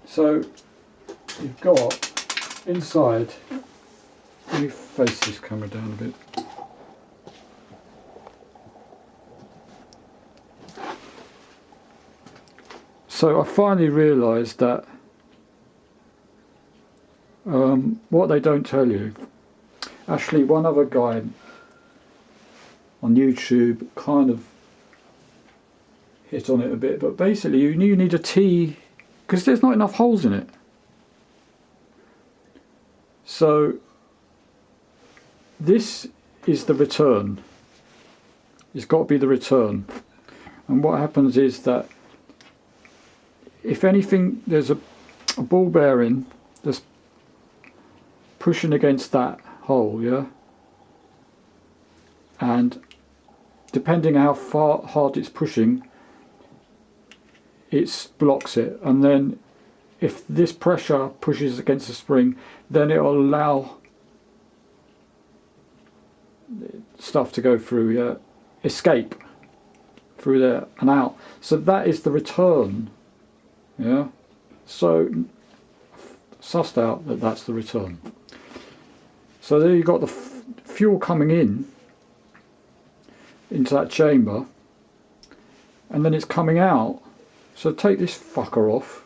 So you've got inside, let me face this camera down a bit. So I finally realised that what they don't tell you, actually one other guy on YouTube kind of hit on it a bit, but basically you need a T, because there's not enough holes in it. So this is the return. It's got to be the return. And what happens is that if anything, there's a ball bearing that's pushing against that hole, yeah? And depending how hard it's pushing, it blocks it. And then if this pressure pushes against the spring, then it will allow stuff to go through, yeah? Escape through there and out. So that is the return, yeah? So sussed out that that's the return. So there you've got the fuel coming in into that chamber, and then it's coming out. So take this fucker off.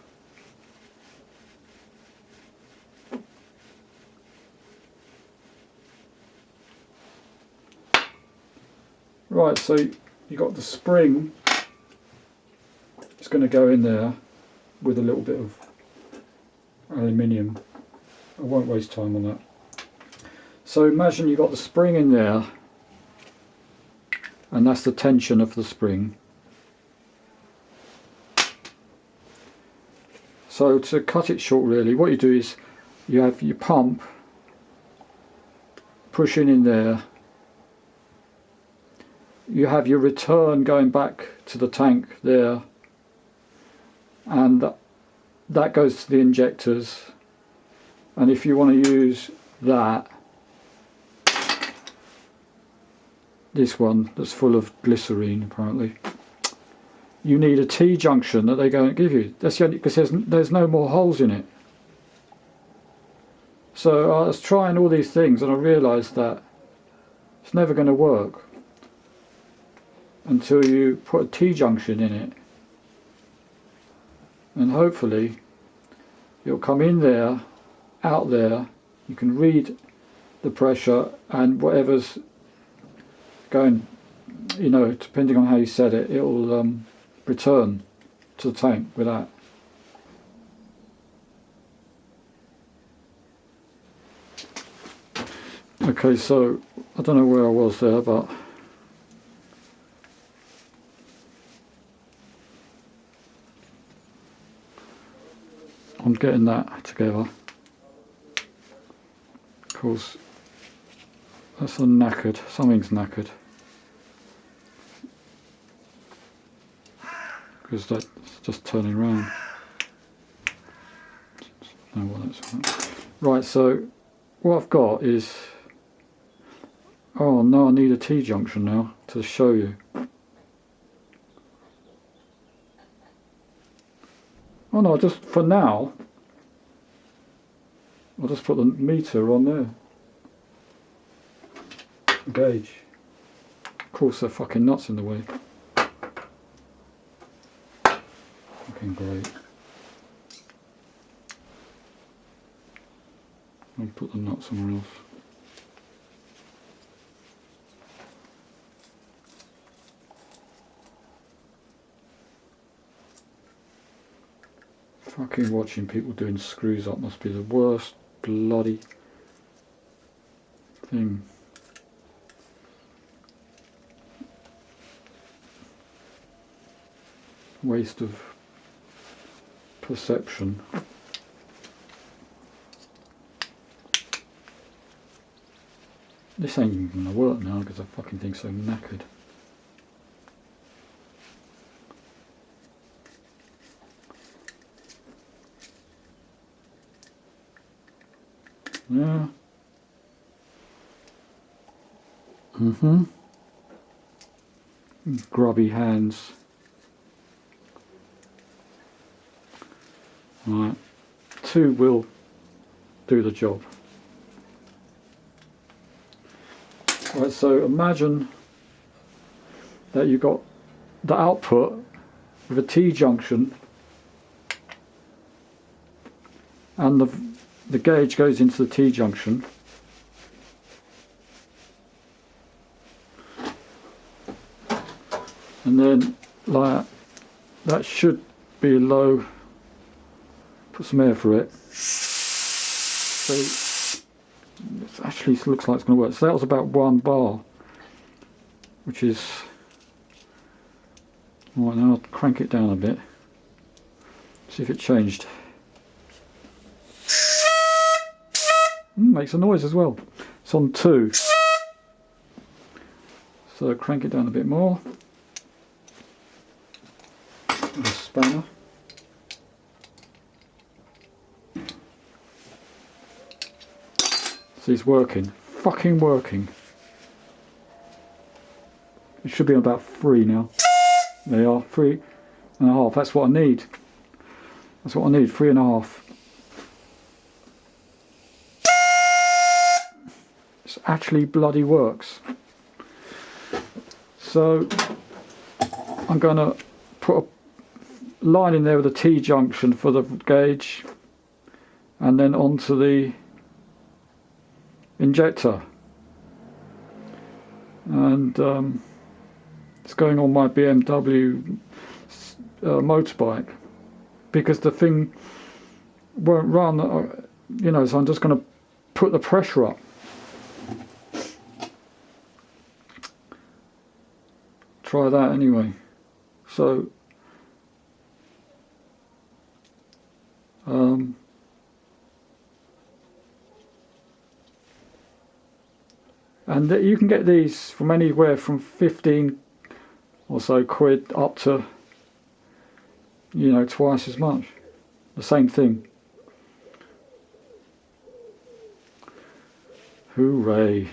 Right, so you got the spring. It's going to go in there with a little bit of aluminium. I won't waste time on that. So imagine you've got the spring in there, and that's the tension of the spring. So to cut it short really, what you do is you have your pump pushing in there, you have your return going back to the tank there, and that goes to the injectors. And if you want to use that, this one that's full of glycerine apparently, you need a T-junction that they go and give you. That's the only, because there's no more holes in it. So I was trying all these things and I realised that it's never going to work until you put a T-junction in it, and hopefully it'll come in there, out there, you can read the pressure and whatever's going, you know, depending on how you set it, it'll return to the tank with that. Okay, so I don't know where I was there, but I'm getting that together. Of course, that's a knackered, something's knackered, because that's just turning around. Know what that's about. Right, so what I've got is, oh no, I need a T-junction now to show you. Oh no, just for now, I'll just put the meter on there. Gauge. Of course, they're fucking nuts in the way. Fucking great. I'll put the nut somewhere else. Fucking watching people doing screws up must be the worst bloody thing. Waste of perception. This ain't even gonna work now because the fucking thing's so knackered. Yeah. Grubby hands. Right. 2 will do the job. Right, so imagine that you've got the output with a T-junction and the gauge goes into the T-junction. And then like that should be low. Put some air through it. So it actually looks like it's going to work. So that was about 1 bar, which is right. Now I'll crank it down a bit. See if it changed. Makes a noise as well. It's on 2. So crank it down a bit more. With a spanner. See, it's working. Fucking working. It should be on about 3 now. There you are, 3.5. That's what I need. That's what I need, 3.5. It actually bloody works. So I'm going to put a line in there with a T-junction for the gauge, and then onto the injector, and it's going on my BMW motorbike because the thing won't run, you know, so I'm just going to put the pressure up. Try that anyway. So and you can get these from anywhere from 15 or so quid up to, you know, twice as much. The same thing. Hooray.